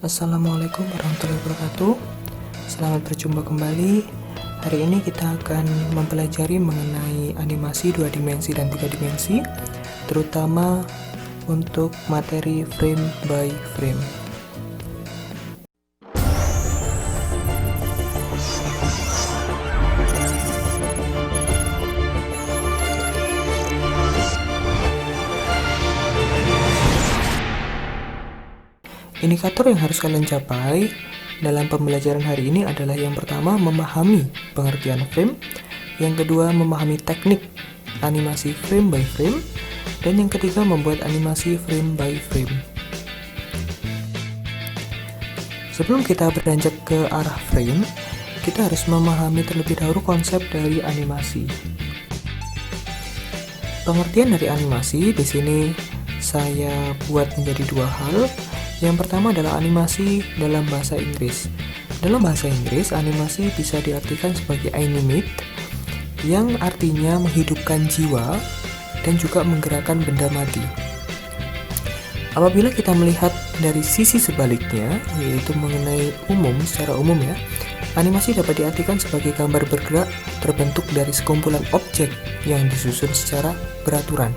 Assalamualaikum warahmatullahi wabarakatuh. Selamat berjumpa kembali. Hari ini kita akan mempelajari mengenai animasi 2 dimensi dan 3 dimensi, terutama untuk materi frame by frame. Indikator yang harus kalian capai dalam pembelajaran hari ini adalah yang pertama, memahami pengertian frame, yang kedua, memahami teknik animasi frame by frame, dan yang ketiga, membuat animasi frame by frame. Sebelum kita beranjak ke arah frame, kita harus memahami terlebih dahulu konsep dari animasi. Pengertian dari animasi di sini saya buat menjadi dua hal. Yang pertama adalah animasi dalam bahasa Inggris. Dalam bahasa Inggris, animasi bisa diartikan sebagai animate, yang artinya menghidupkan jiwa dan juga menggerakkan benda mati. Apabila kita melihat dari sisi sebaliknya, yaitu mengenai secara umum ya, animasi dapat diartikan sebagai gambar bergerak terbentuk dari sekumpulan objek yang disusun secara beraturan.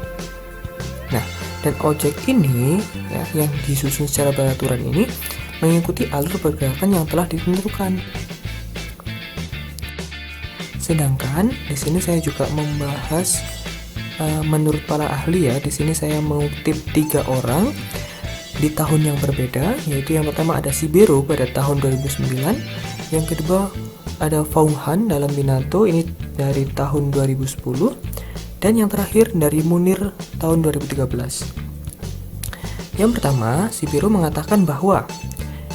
Nah, dan objek ini ya, yang disusun secara beraturan ini mengikuti alur pergerakan yang telah ditentukan. Sedangkan di sini saya juga membahas menurut para ahli ya, di sini saya mengutip 3 orang di tahun yang berbeda, yaitu yang pertama ada Shibero pada tahun 2009, yang kedua ada Vaughan dalam Minato ini dari tahun 2010, dan yang terakhir dari Munir tahun 2013. Yang pertama, Shibero mengatakan bahwa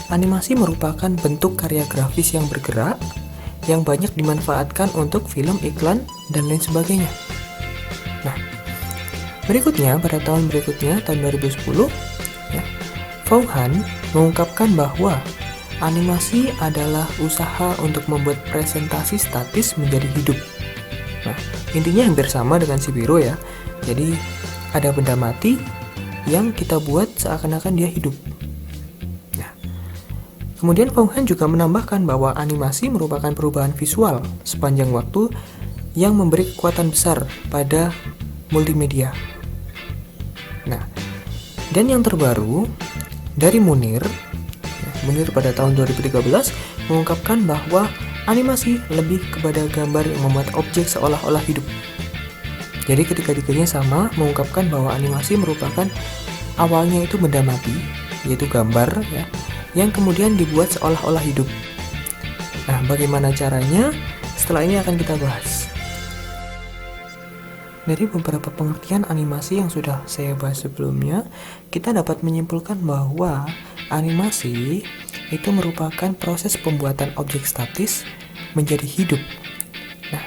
animasi merupakan bentuk karya grafis yang bergerak yang banyak dimanfaatkan untuk film, iklan, dan lain sebagainya. Nah, berikutnya pada tahun berikutnya, tahun 2010, ya, Vaughan mengungkapkan bahwa animasi adalah usaha untuk membuat presentasi statis menjadi hidup. Nah, intinya hampir sama dengan Shibero ya. Jadi ada benda mati yang kita buat seakan-akan dia hidup. Nah, kemudian Vaughan juga menambahkan bahwa animasi merupakan perubahan visual sepanjang waktu yang memberi kekuatan besar pada multimedia. Nah, dan yang terbaru dari Munir pada tahun 2013 mengungkapkan bahwa animasi lebih kepada gambar yang membuat objek seolah-olah hidup. Jadi ketiga-tiganya sama mengungkapkan bahwa animasi merupakan awalnya itu benda mati, yaitu gambar ya, yang kemudian dibuat seolah-olah hidup. Nah, bagaimana caranya? Setelah ini akan kita bahas. Dari beberapa pengertian animasi yang sudah saya bahas sebelumnya, kita dapat menyimpulkan bahwa animasi itu merupakan proses pembuatan objek statis menjadi hidup. Nah,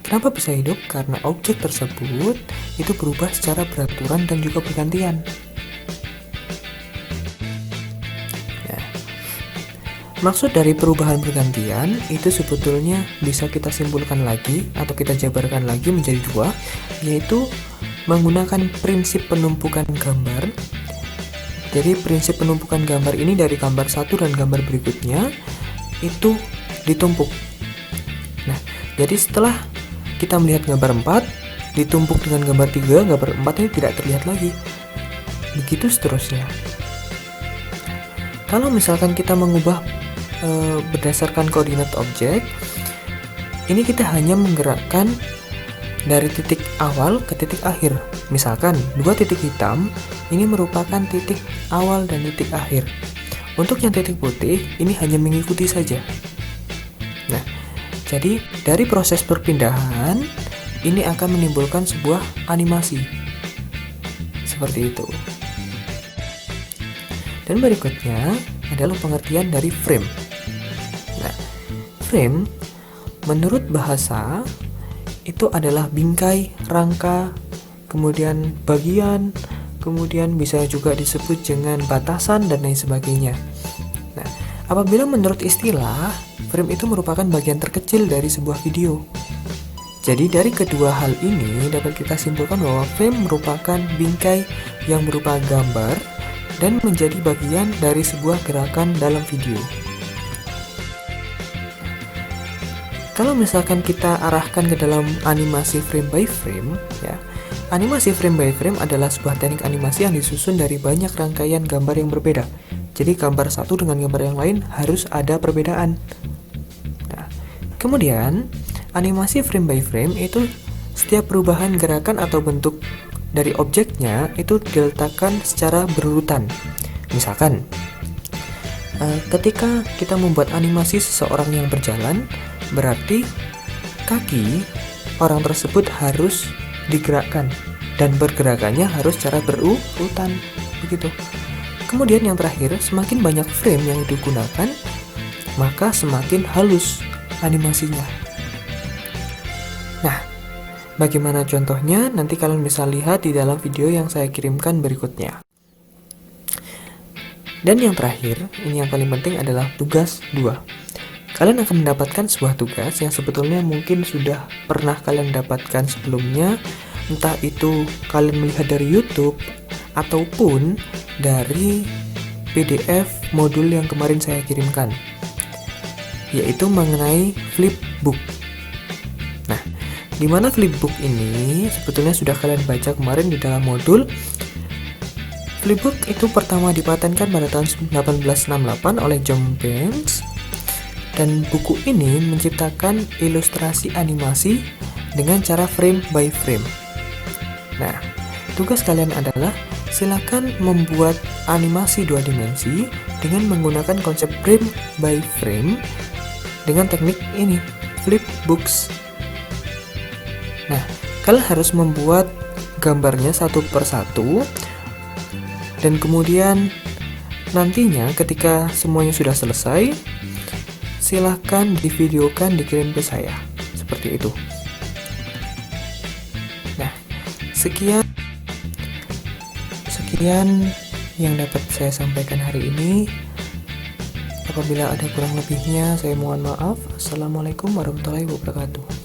kenapa bisa hidup? Karena objek tersebut itu berubah secara beraturan dan juga bergantian. Ya. Maksud dari perubahan bergantian itu sebetulnya bisa kita simpulkan lagi atau kita jabarkan lagi menjadi dua, yaitu menggunakan prinsip penumpukan gambar. Jadi prinsip penumpukan gambar ini dari gambar 1 dan gambar berikutnya itu ditumpuk. Nah, jadi setelah kita melihat gambar 4 ditumpuk dengan gambar 3, gambar 4 ini tidak terlihat lagi. Begitu seterusnya. Kalau misalkan kita mengubah berdasarkan koordinat objek, ini kita hanya menggerakkan dari titik awal ke titik akhir. Misalkan 2 titik hitam ini merupakan titik awal dan titik akhir. Untuk yang titik putih ini hanya mengikuti saja. Nah, jadi dari proses perpindahan ini akan menimbulkan sebuah animasi seperti itu. Dan berikutnya adalah pengertian dari frame. Nah, frame menurut bahasa itu adalah bingkai, rangka, kemudian bagian, kemudian bisa juga disebut dengan batasan dan lain sebagainya. Nah, apabila menurut istilah, frame itu merupakan bagian terkecil dari sebuah video. Jadi dari kedua hal ini dapat kita simpulkan bahwa frame merupakan bingkai yang berupa gambar dan menjadi bagian dari sebuah gerakan dalam video. Kalau misalkan kita arahkan ke dalam animasi frame by frame, ya, animasi frame by frame adalah sebuah teknik animasi yang disusun dari banyak rangkaian gambar yang berbeda. Jadi gambar satu dengan gambar yang lain harus ada perbedaan. Nah, kemudian animasi frame by frame itu setiap perubahan gerakan atau bentuk dari objeknya itu diletakkan secara berurutan. Misalkan, ketika kita membuat animasi seseorang yang berjalan, berarti kaki orang tersebut harus digerakkan dan bergerakannya harus secara berurutan, begitu. Kemudian yang terakhir, semakin banyak frame yang digunakan, maka semakin halus animasinya. Nah, bagaimana contohnya? Nanti kalian bisa lihat di dalam video yang saya kirimkan berikutnya. Dan yang terakhir, ini yang paling penting adalah tugas 2. Kalian akan mendapatkan sebuah tugas yang sebetulnya mungkin sudah pernah kalian dapatkan sebelumnya, entah itu kalian melihat dari YouTube ataupun dari PDF modul yang kemarin saya kirimkan, yaitu mengenai flipbook. Nah, di mana flipbook ini sebetulnya sudah kalian baca kemarin di dalam modul. Flipbook itu pertama dipatenkan pada tahun 1868 oleh John Banks. Dan buku ini menciptakan ilustrasi animasi dengan cara frame by frame. Nah, tugas kalian adalah silakan membuat animasi 2 dimensi dengan menggunakan konsep frame by frame dengan teknik ini, flipbooks. Nah, kalian harus membuat gambarnya satu per satu, dan kemudian nantinya ketika semuanya sudah selesai, silahkan divideokan, dikirim ke saya seperti itu. Nah, sekian yang dapat saya sampaikan hari ini. Apabila ada kurang lebihnya, saya mohon maaf. Assalamualaikum warahmatullahi wabarakatuh.